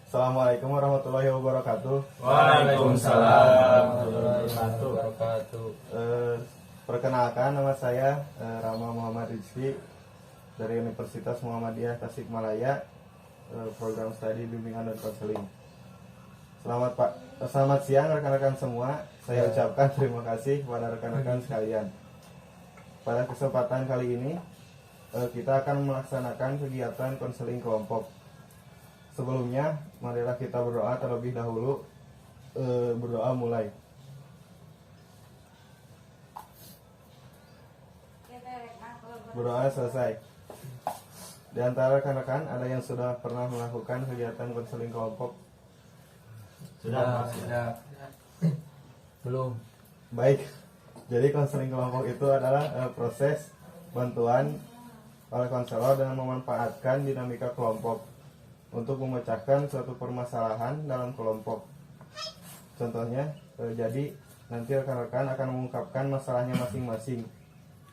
Assalamualaikum warahmatullahi wabarakatuh. Waalaikumsalam warahmatullahi wabarakatuh. Perkenalkan, nama saya Rama Muhammad Rizky dari Universitas Muhammadiyah Tasikmalaya, program studi bimbingan dan konseling. Selamat siang rekan-rekan semua. Saya ucapkan terima kasih kepada rekan-rekan sekalian. Pada kesempatan kali ini kita akan melaksanakan kegiatan konseling kelompok. Sebelumnya, marilah kita berdoa terlebih dahulu. Berdoa mulai. Berdoa selesai. Di antara rekan-rekan ada yang sudah pernah melakukan kegiatan konseling kelompok? Sudah. Belum. Baik. Jadi konseling kelompok itu adalah proses bantuan oleh konselor dengan memanfaatkan dinamika kelompok untuk memecahkan suatu permasalahan dalam kelompok. Contohnya, jadi nanti rekan-rekan akan mengungkapkan masalahnya masing-masing.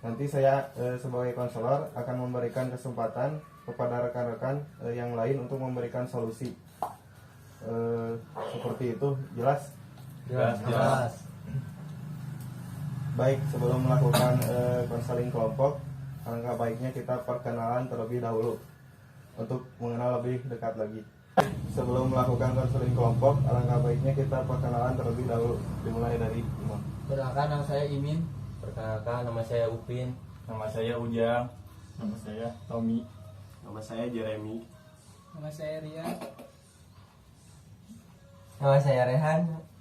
Nanti saya sebagai konselor akan memberikan kesempatan kepada rekan-rekan yang lain untuk memberikan solusi. Seperti itu, jelas? Jelas. Baik, sebelum melakukan konseling kelompok, alangkah baiknya kita perkenalan terlebih dahulu untuk mengenal lebih dekat lagi. Sebelum melakukan konseling kelompok, alangkah baiknya kita perkenalan terlebih dahulu. Dimulai dari Imam. Perkenalkan, nama saya Imin. Perkenalkan, nama saya Upin. Nama saya Ujang. Nama saya Tommy. Nama saya Jeremy. Nama saya Rian. Nama saya Rehan.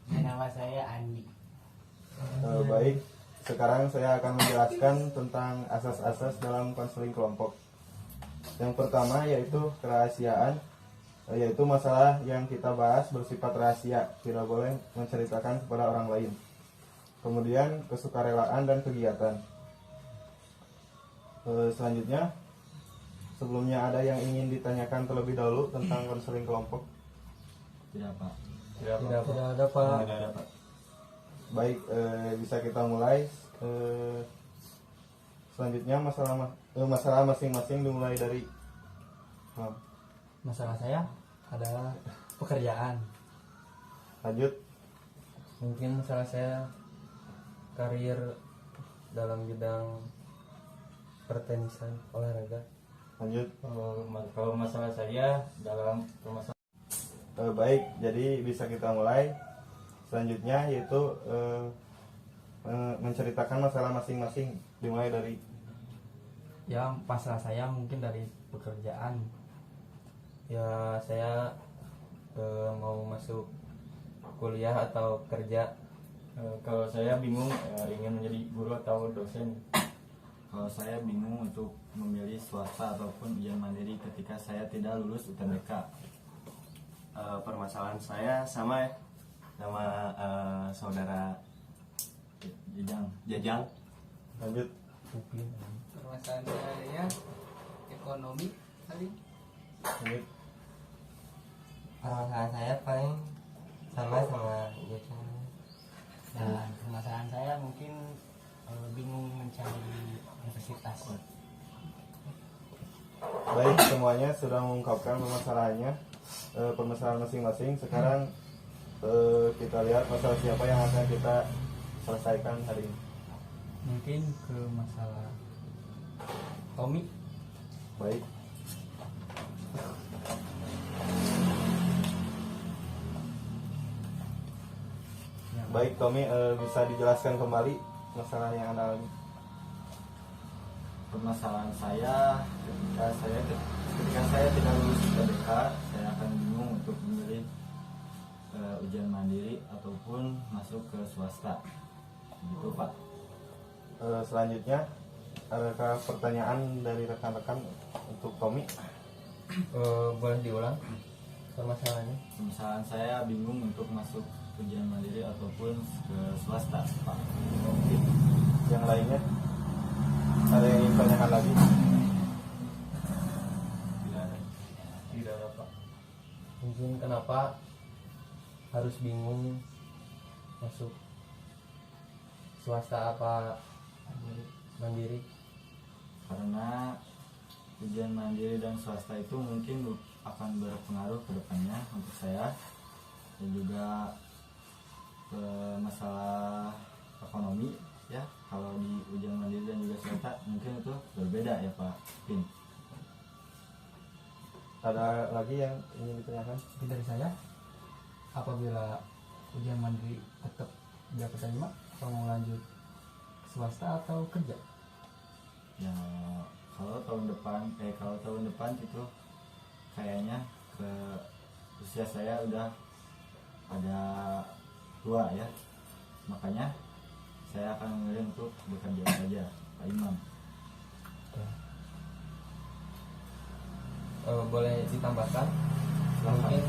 Nama saya Andi. Baik, sekarang saya akan menjelaskan tentang asas-asas dalam konseling kelompok. Yang pertama yaitu kerahasiaan, yaitu masalah yang kita bahas bersifat rahasia, tidak boleh menceritakan kepada orang lain. Kemudian kesukarelaan dan kegiatan. Selanjutnya, sebelumnya ada yang ingin ditanyakan terlebih dahulu tentang konseling kelompok? Tidak, Pak. Tidak ada, Pak. Tidak ada, Pak. Baik, bisa kita mulai. Selanjutnya masalah masing-masing dimulai dari Masalah saya adalah pekerjaan. lanjut. Mungkin masalah saya karir dalam bidang pertenisan olahraga. Lanjut. Kalau masalah saya dalam permasalahan Baik, jadi bisa kita mulai. Selanjutnya yaitu menceritakan masalah masing-masing, dimulai dari Ya, masalah saya mungkin dari pekerjaan. Ya, saya mau masuk kuliah atau kerja. kalau saya bingung ingin menjadi guru atau dosen. Kalau saya bingung untuk memilih swasta ataupun ujian mandiri ketika saya tidak lulus UTBK. Permasalahan saya sama ya, sama saudara Jajang. lanjut. Upin. Permasalahan saya ekonomi kali. Lanjut. Permasalahan saya paling sama Jajang. Dan permasalahan saya mungkin bingung mencari universitas. Baik, semuanya sudah mengungkapkan permasalahannya, permasalahan masing-masing. Sekarang kita lihat masalah siapa yang akan kita selesaikan hari ini. Mungkin ke masalah Tommy. Baik. Baik, Tommy, bisa dijelaskan kembali masalah yang Anda alami? Permasalahan saya ketika saya tidak lulus UTBK, saya akan bingung untuk memilih ujian mandiri ataupun masuk ke swasta. Gitu, Pak. Selanjutnya, adakah pertanyaan dari rekan-rekan untuk Tommy? Boleh diulang permasalahannya? Permasalahan saya bingung untuk masuk ujian mandiri ataupun ke swasta, Pak. Oke. Yang lainnya, ada yang ingin tanyakan lagi? tidak ada, Pak. Mungkin kenapa harus bingung masuk swasta apa mandiri? Karena ujian mandiri dan swasta itu mungkin akan berpengaruh ke depannya untuk saya, dan juga ke masalah ekonomi ya. Kalau di ujian mandiri dan juga swasta mungkin itu berbeda ya Pak Pin. Ada lagi yang ingin ditanyakan? Mungkin dari saya, apabila ujian mandiri tetap tidak keterima, atau mau lanjut swasta atau kerja? Ya kalau tahun depan itu kayaknya ke usia saya udah ada tua ya, makanya saya akan memilih untuk bekerja saja Pak Imam. Boleh ditambahkan Silakan. mungkin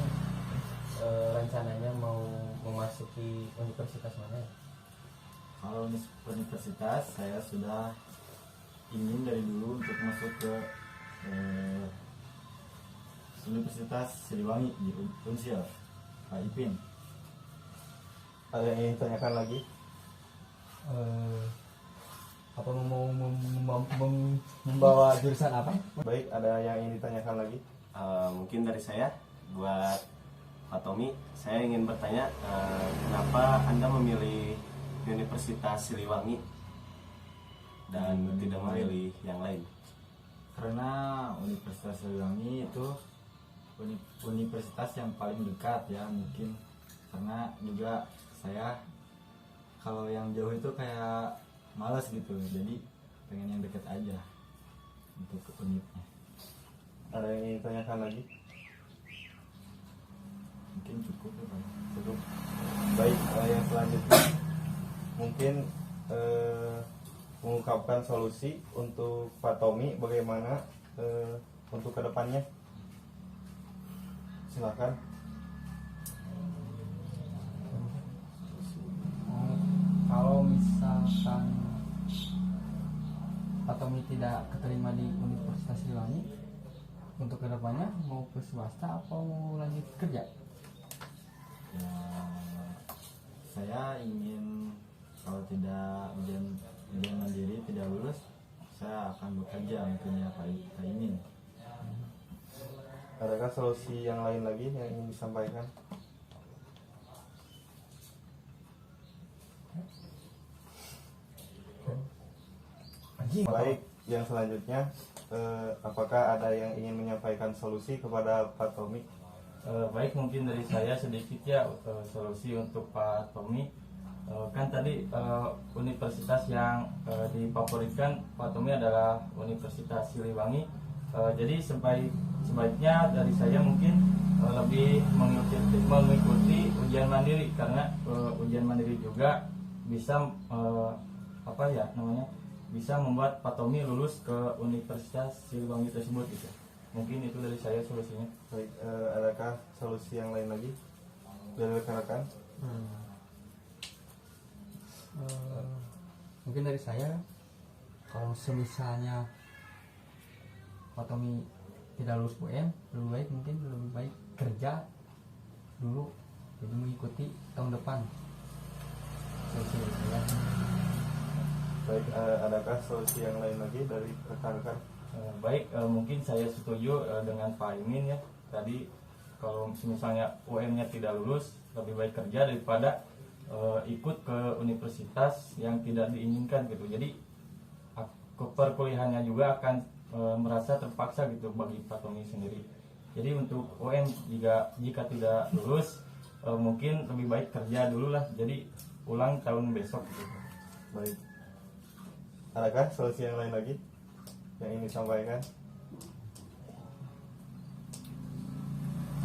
rencananya mau memasuki universitas mana ya? Kalau universitas saya sudah ingin dari dulu untuk masuk ke Universitas Siliwangi di Unsil, Pak Ipin. Ada yang ingin ditanyakan lagi? Apa mau membawa jurusan apa? Baik, ada yang ingin ditanyakan lagi? Mungkin dari saya buat Pak Tommy, saya ingin bertanya kenapa Anda memilih Universitas Siliwangi dan tidak memilih yang lain? Karena Universitas Siliwangi itu universitas yang paling dekat ya, mungkin karena juga saya kalau yang jauh itu kayak malas gitu, jadi pengen yang dekat aja untuk ke unipnya. Ada yang ingin ditanyakan lagi? Mungkin cukup ya Pak. Cukup. Baik, yang selanjutnya mungkin mengungkapkan solusi untuk Pak Tommy bagaimana untuk kedepannya. Silakan. Kalau misalkan Pak Tommy tidak keterima di Universitas Siliwangi, untuk kedepannya mau ke swasta atau mau lanjut kerja? Ya, saya ingin kalau tidak ujian mandiri tidak lulus, saya akan bekerja mungkin ya Pak Imin. Adakah solusi yang lain lagi yang ingin disampaikan? Baik, yang selanjutnya apakah ada yang ingin menyampaikan solusi kepada Pak Tommy? Baik, mungkin dari saya sedikit ya solusi untuk Pak Tommy. Kan tadi universitas yang difavoritkan Pak Tommy adalah Universitas Siliwangi. Jadi sebaiknya dari saya mungkin lebih mengikuti ujian mandiri, karena ujian mandiri juga bisa bisa membuat Pak Tommy lulus ke Universitas Siliwangi tersebut gitu. Mungkin itu dari saya solusinya. Baik, adakah solusi yang lain lagi dari rekan-rekan? Mungkin dari saya, kalau semisalnya Pak Tommy tidak lulus UN, lebih baik kerja dulu, jadi mengikuti tahun depan. Solusi dari saya. Baik, adakah solusi yang lain lagi dari rekan-rekan? Baik, mungkin saya setuju dengan Pak Imin ya. Tadi kalau misalnya UN-nya tidak lulus, lebih baik kerja daripada ikut ke universitas yang tidak diinginkan gitu. Jadi perkuliahannya juga akan merasa terpaksa gitu bagi Pak Tommy sendiri. Jadi untuk UN jika tidak lulus, mungkin lebih baik kerja dulu lah. Jadi ulang tahun besok gitu. Baik, adakah solusi yang lain lagi yang ingin disampaikan?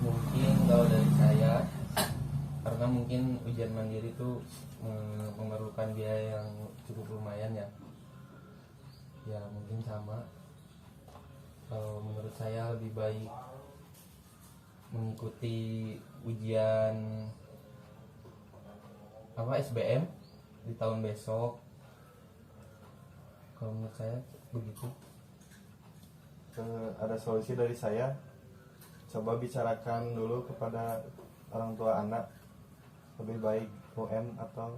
Mungkin kalau dari saya, karena mungkin ujian mandiri itu memerlukan biaya yang cukup lumayan ya. Ya mungkin sama. Kalau menurut saya lebih baik mengikuti ujian SBM di tahun besok. Kalau menurut saya begitu. Ada solusi dari saya. Coba bicarakan dulu kepada orang tua anak, lebih baik UN atau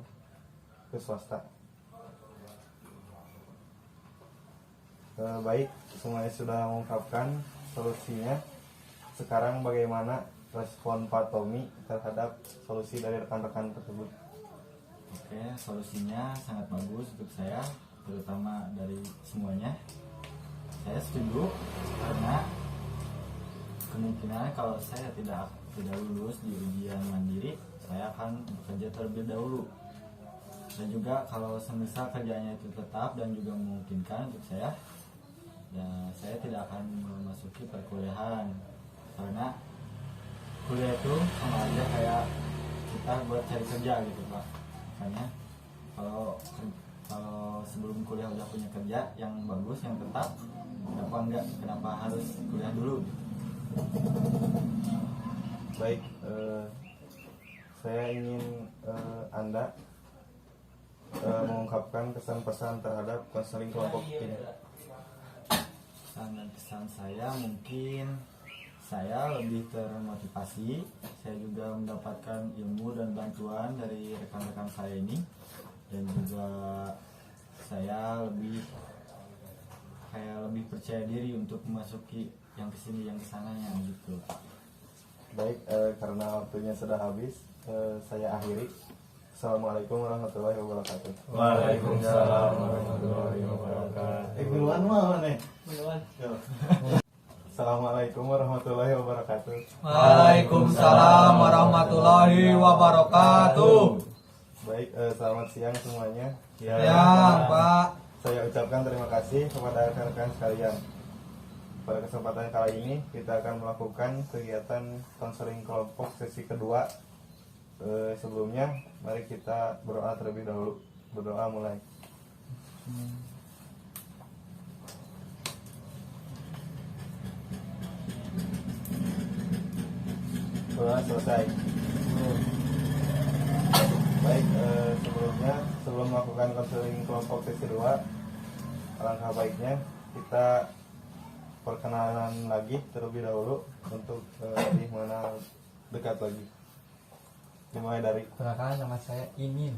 ke swasta. Baik, semuanya sudah mengungkapkan solusinya. sekarang bagaimana respon Pak Tommy terhadap solusi dari rekan-rekan tersebut? Oke, solusinya sangat bagus untuk saya, terutama dari semuanya. Saya setuju karena kemungkinan kalau saya tidak lulus di ujian mandiri, saya akan bekerja terlebih dahulu. Dan juga kalau semisal kerjanya itu tetap dan juga memungkinkan untuk saya, ya saya tidak akan memasuki perkuliahan karena kuliah itu sama aja kayak kita buat cari kerja gitu Pak. Makanya kalau sebelum kuliah udah punya kerja yang bagus, yang tetap, kenapa harus kuliah dulu gitu. Baik, saya ingin Anda mengungkapkan kesan-pesan terhadap konseling kelompok ini. Pesan dan kesan saya mungkin saya lebih termotivasi, saya juga mendapatkan ilmu dan bantuan dari rekan-rekan saya ini, dan juga saya lebih percaya diri untuk memasuki yang kesini yang kesananya gitu. Baik, karena waktunya sudah habis, saya akhiri. Assalamualaikum warahmatullahi wabarakatuh. Waalaikumsalam warahmatullahi wabarakatuh. Duluan mah nih. Assalamualaikum warahmatullahi wabarakatuh. Waalaikumsalam warahmatullahi wabarakatuh. Baik, selamat siang semuanya. Ya, Pak. Saya ucapkan terima kasih kepada rekan-rekan sekalian. Pada kesempatan kali ini kita akan melakukan kegiatan konseling kelompok sesi kedua. Sebelumnya mari kita berdoa terlebih dahulu. Berdoa mulai. Doa selesai. Baik, sebelum melakukan konseling kelompok sesi 2, alangkah baiknya kita perkenalan lagi terlebih dahulu untuk di mana dekat lagi. Dimulai dari Perkenalkan, nama saya Imin.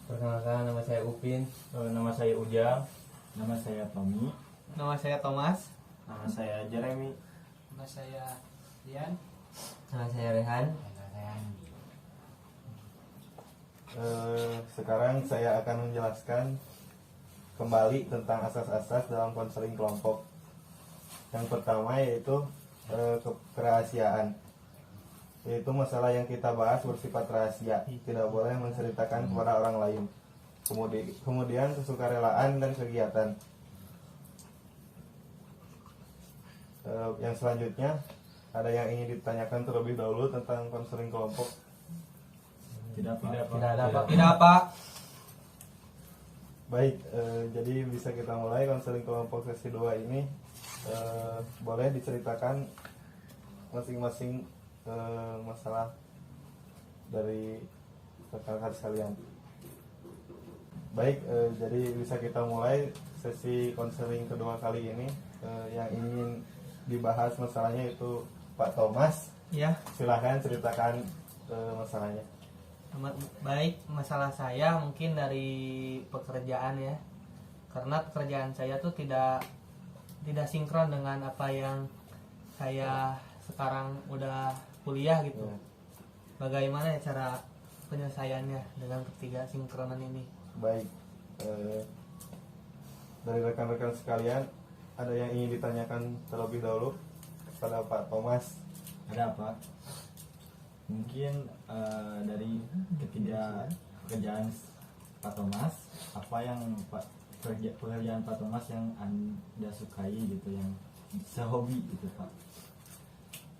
Perkenalkan, nama saya Upin. Nama saya Ujang. Nama saya Tommy. Nama saya Thomas. Nama saya Jeremy. Nama saya Dian. Nama saya Rehan. sekarang saya akan menjelaskan kembali tentang asas-asas dalam konseling kelompok. Yang pertama yaitu kerahasiaan, yaitu masalah yang kita bahas bersifat rahasia, tidak boleh menceritakan kepada orang lain. Kemudian kesukarelaan dan kegiatan. Yang selanjutnya, ada yang ingin ditanyakan terlebih dahulu tentang konseling kelompok? Tidak Pak. Tidak, Pak. Baik, jadi bisa kita mulai konseling kelompok sesi 2 ini. Boleh diceritakan masing-masing masalah dari rekan-rekan sekalian. Baik, jadi bisa kita mulai sesi konseling kedua kali ini. Yang ingin dibahas masalahnya itu Pak Thomas. Ya, Silahkan ceritakan masalahnya. baik, masalah saya mungkin dari pekerjaan ya. Karena pekerjaan saya tuh tidak sinkron dengan apa yang saya sekarang udah kuliah gitu. Bagaimana ya cara penyelesaiannya dengan ketiga sinkronan ini? Baik, dari rekan-rekan sekalian, ada yang ingin ditanyakan terlebih dahulu kepada Pak Thomas? Ada Pak. Mungkin dari ketiga pekerjaan Pak Thomas, apa yang pekerjaan Pak Thomas yang Anda sukai gitu, yang sehobi gitu Pak?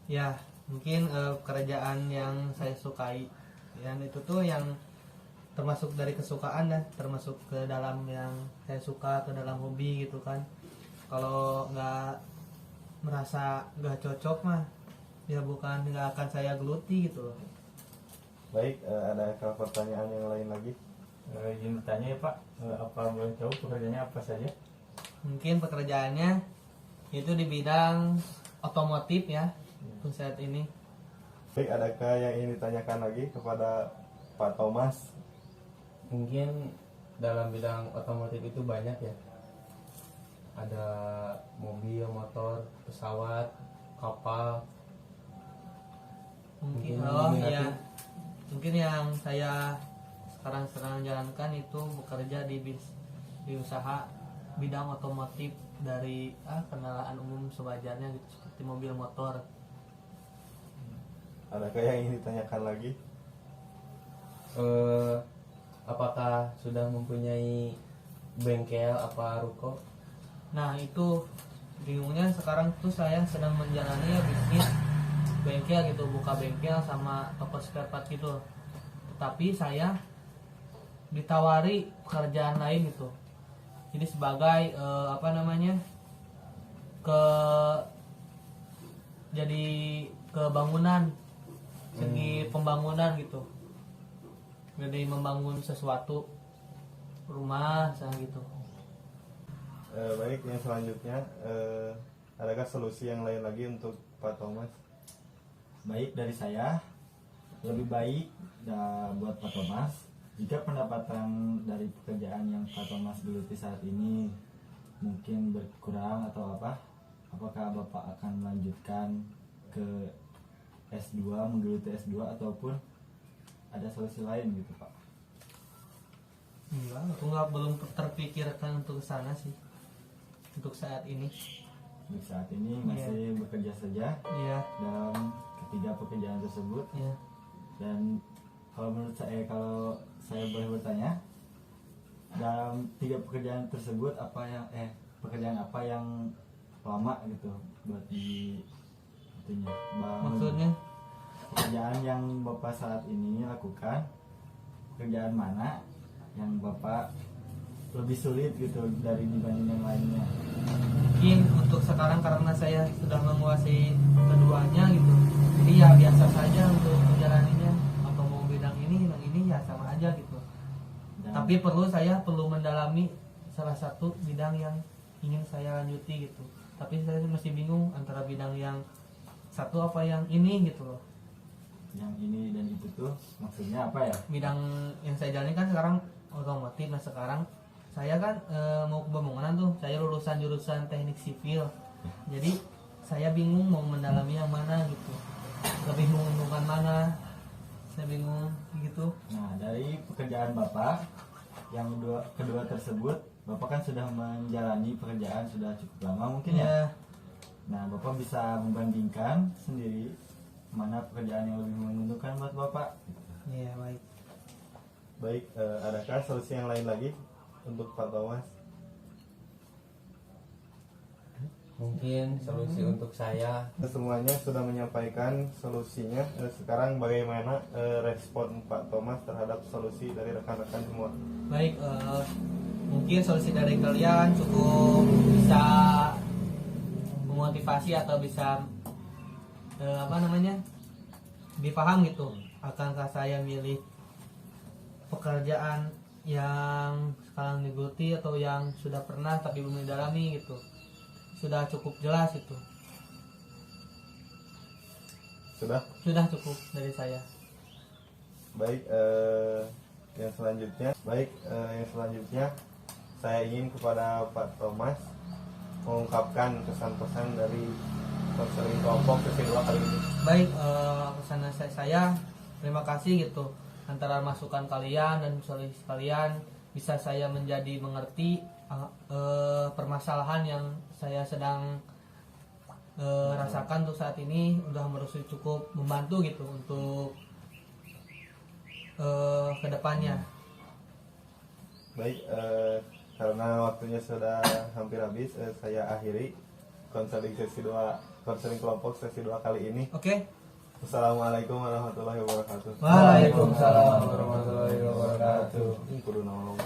Ya, mungkin pekerjaan yang saya sukai, dan itu tuh yang termasuk dari kesukaan ya, termasuk ke dalam yang saya suka, ke dalam hobi gitu kan. Kalau nggak merasa nggak cocok mah ya nggak akan saya geluti gitu loh. Baik, ada pertanyaan yang lain lagi? Izin bertanya ya Pak, apa boleh tahu pekerjaannya apa saja? Mungkin pekerjaannya itu di bidang otomotif ya untuk saat ini. Baik, adakah yang ingin ditanyakan lagi kepada Pak Thomas? Mungkin dalam bidang otomotif itu banyak ya, ada mobil, motor, pesawat, kapal, Mungkin Mungkin oh diminati. ya. Mungkin yang saya sekarang sedang jalankan itu bekerja di usaha bidang otomotif dari kendaraan umum sewajarnya gitu, seperti mobil motor. Adakah yang ingin ditanyakan lagi? Apakah sudah mempunyai bengkel apa ruko? Nah itu bingungnya sekarang tuh saya sedang menjalani ya bisnis bengkel gitu, buka bengkel sama toko spare part gitu. Tetapi saya ditawari pekerjaan lain gitu. Jadi sebagai jadi ke bangunan, segi pembangunan gitu. Jadi membangun sesuatu rumah saya gitu. Baik, yang selanjutnya adakah solusi yang lain lagi untuk Pak Thomas? Baik, dari saya lebih baik buat Pak Thomas jika pendapatan dari pekerjaan yang Pak Thomas geluti saat ini mungkin berkurang atau apakah Bapak akan melanjutkan ke S2, menggeluti S2 ataupun ada solusi lain gitu Pak? Enggak, aku belum terpikirkan untuk ke sana sih. Untuk saat ini. Untuk saat ini masih bekerja saja Iya, dalam ketiga pekerjaan tersebut. iya. Dan kalau menurut saya, kalau saya boleh bertanya, dalam tiga pekerjaan tersebut pekerjaan apa yang lama gitu buat di itunya? Maksudnya Pekerjaan yang Bapak saat ini lakukan, pekerjaan mana yang Bapak lebih sulit gitu dari dibanding yang lainnya? mungkin untuk sekarang karena saya sudah menguasai keduanya gitu. Jadi ya biasa saja untuk menjalaninya, atau mau bidang ini ya sama aja gitu. Dan Tapi saya perlu mendalami salah satu bidang yang ingin saya lanjuti gitu. Tapi saya masih bingung antara bidang yang satu apa yang ini gitu loh. yang ini dan itu tuh maksudnya apa ya? Bidang yang saya jalani kan sekarang otomotif. Nah sekarang saya kan mau ke bangunan tuh, saya lulusan jurusan teknik sipil. Jadi saya bingung mau mendalami yang mana gitu, lebih menguntungkan mana, saya bingung gitu. Nah, dari pekerjaan Bapak yang kedua tersebut, Bapak kan sudah menjalani pekerjaan sudah cukup lama mungkin ya. Ya, Nah, Bapak bisa membandingkan sendiri mana pekerjaan yang lebih menguntungkan buat Bapak. ya baik. Baik, adakah solusi yang lain lagi untuk Pak Thomas? Mungkin solusi untuk saya Semuanya sudah menyampaikan solusinya. Sekarang bagaimana respon Pak Thomas terhadap solusi dari rekan-rekan semua? Baik, mungkin solusi dari kalian cukup bisa memotivasi atau bisa dipaham gitu. Akankah saya milih pekerjaan yang sekarang digeluti atau yang sudah pernah tapi belum didalami gitu? Sudah cukup jelas itu. Sudah? Sudah cukup dari saya. Baik, yang selanjutnya saya ingin kepada Pak Thomas mengungkapkan kesan-pesan dari konseling kelompok sesi 2 kali ini. Baik, pesan saya terima kasih gitu, antara masukan kalian dan solusi kalian bisa saya menjadi mengerti permasalahan yang saya sedang rasakan untuk saat ini. Udah merasa cukup membantu gitu untuk kedepannya. Baik, karena waktunya sudah hampir habis, saya akhiri konseling kelompok sesi 2 kali ini. Oke. Wassalamualaikum warahmatullahi wabarakatuh. Waalaikumsalam warahmatullahi wabarakatuh. Kudu nolong.